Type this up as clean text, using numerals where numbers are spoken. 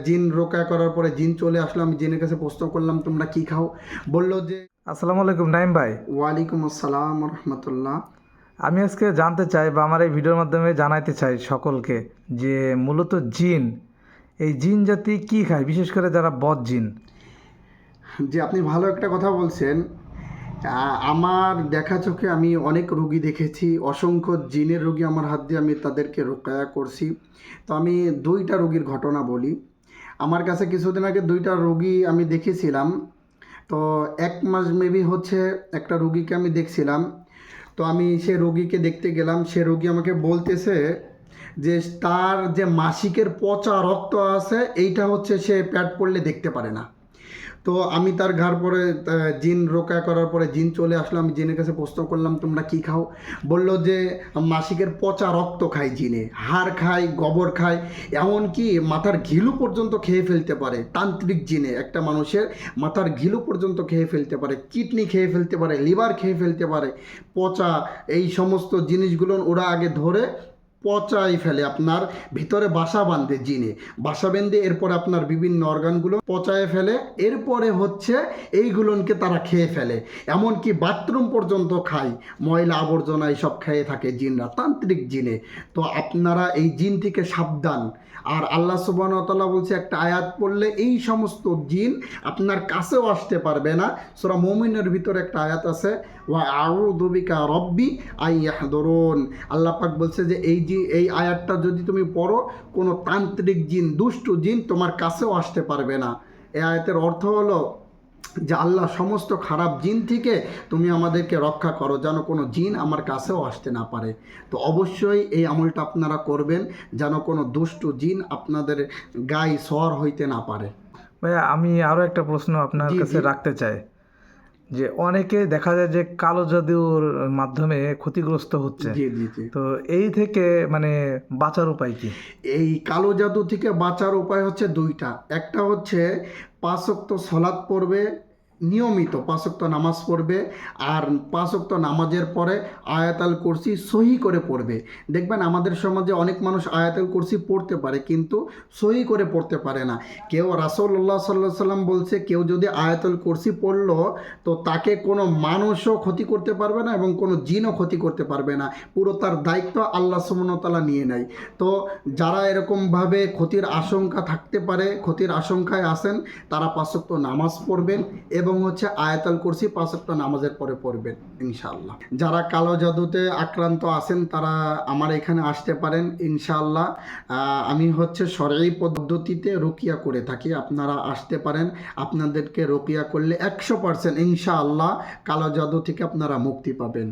জিন রোকা করার পরে জিন চলে আসলো। আমি জিনের কাছে প্রশ্ন করলাম তোমরা কি খাও? বলল যে আসসালামু আলাইকুম নাইম ভাই। ওয়ালাইকুম আসসালাম রহমতুল্লাহ। আমি আজকে জানতে চাই বা আমার এই ভিডিওর মাধ্যমে জানাইতে চাই সকলকে যে মূলত জিন, এই জিন জাতি কি খায়, বিশেষ করে যারা বদ জিন। যে আপনি ভালো একটা কথা বলছেন। আমার দেখা চোখে আমি অনেক রোগী দেখেছি, অসংখ্য জিনের রোগী আমার হাত দিয়ে আমি তাদেরকে রোকায়া করছি। তো আমি দুইটা রোগীর ঘটনা বলি। আমার কাছে কিছুদিন আগে দুইটা রোগী আমি দেখেছিলাম। তো 1 মাস মেবি হচ্ছে একটা রোগীকে আমি দেখছিলাম। তো আমি সে রোগীকে দেখতে গেলাম, সে রোগী আমাকে বলতেছে যে তার যে মাসিকের পচা রক্ত আছে এইটা হচ্ছে সে প্যাড পড়লে দেখতে পারে না। তো আমি তার ঘাড় পরে জিন রোকা করার পরে জিন চলে আসলো। আমি জিনের কাছে প্রশ্ন করলাম তোমরা কি খাও? বলল যে মাসিকের পচা রক্ত খায় জিনে, হাড় খায়, গোবর খায়, এমনকি মাথার ঘিলু পর্যন্ত খেয়ে ফেলতে পারে। তান্ত্রিক জিনে একটা মানুষের মাথার ঘিলু পর্যন্ত খেয়ে ফেলতে পারে, কিডনি খেয়ে ফেলতে পারে, লিভার খেয়ে ফেলতে পারে। পচা এই সমস্ত জিনিসগুলো ওরা আগে ধরে পচাই ফেলে, আপনার ভিতরে বাসা বাঁধে জিনে, বাসা বেঁধে এরপর আপনার বিভিন্ন অর্গানগুলো পচায় ফেলে। এরপরে হচ্ছে এইগুলোকে তারা খেয়ে ফেলে, এমনকি বাথরুম পর্যন্ত খায়, ময়লা আবর্জনা এইসব খেয়ে থাকে জিনরা, তান্ত্রিক জিনে। তো আপনারা এই জিন থেকে সাবধান। আর আল্লাহ সুবহানাহু ওয়া তাআলা বলছে একটা আয়াত পড়লে এই সমস্ত জিন আপনার কাছেও আসতে পারবে না। সূরা মুমিনের ভিতরে একটা আয়াত আছে, ওয়া আউযু বিকা রব্বি আন ইয়াহদুরুন। আল্লাহ পাক বলছে যে এই আয়াতটা যদি তুমি পড়ো, কোনো তান্ত্রিক জিন, দুষ্টু জিন তোমার কাছেও আসতে পারবে না। এই আয়াতের অর্থ হলো যে আল্লাহ সমস্ত খারাপ জিন থেকে তুমি আমাদেরকে রক্ষা করো, যেন কোনো জিন আমার কাছেও আসতে না পারে। তো অবশ্যই এই আমলটা আপনারা করবেন, যেন কোনো দুষ্টু জিন আপনাদের গায়ে সওয়ার হইতে না পারে। ভাইয়া, আমি আরও একটা প্রশ্ন আপনার জি কাছে জি রাখতে চাই যে অনেকে দেখা যায় যে কালো জাদুর মাধ্যমে ক্ষতিগ্রস্ত হচ্ছে। জি জি জি তো এই থেকে মানে বাঁচার উপায় কি? এই কালো জাদু থেকে বাঁচার উপায় হচ্ছে দুইটা। একটা হচ্ছে 5 ওয়াক্ত সলাৎ পড়বে, নিয়মিত 5 ওয়াক্ত নামাজ পড়বে। আর 5 ওয়াক্ত নামাজের পরে আয়াতাল কুরসি সহি করে পড়বে। দেখবেন আমাদের সমাজে অনেক মানুষ আয়াতাল কুরসি পড়তে পারে কিন্তু সহি করে পড়তে পারে না। কেউ রাসূলুল্লাহ সাল্লাল্লাহু আলাইহি সাল্লাম বলছে কেউ যদি আয়াতুল কুরসি পড়লো তো তাকে কোনো মানুষও ক্ষতি করতে পারবে না এবং কোনো জিনও ক্ষতি করতে পারবে না। পুরো তার দায়িত্ব আল্লাহ সুবহানাহু ওয়া তাআলা নিয়ে নেয়। তো যারা এরকমভাবে ক্ষতির আশঙ্কা থাকতে পারে, ক্ষতির আশঙ্কায় আছেন, তারা 5 ওয়াক্ত নামাজ পড়বেন এবং হচ্ছে আয়াতুল কুরসি 5 ওয়াক্ত নামাজের পরে পড়বেন ইনশাআল্লাহ। যারা কালো জাদুতে আক্রান্ত আছেন তারা আমার এখানে আসতে পারেন ইনশাআল্লাহ। আমি হচ্ছে শরঈ পদ্ধতিতে রুকিয়া করে থাকি, আপনারা আসতে পারেন। আপনাদেরকে রুকিয়া করলে 100% ইনশাআল্লাহ কালো জাদু থেকে আপনারা মুক্তি পাবেন।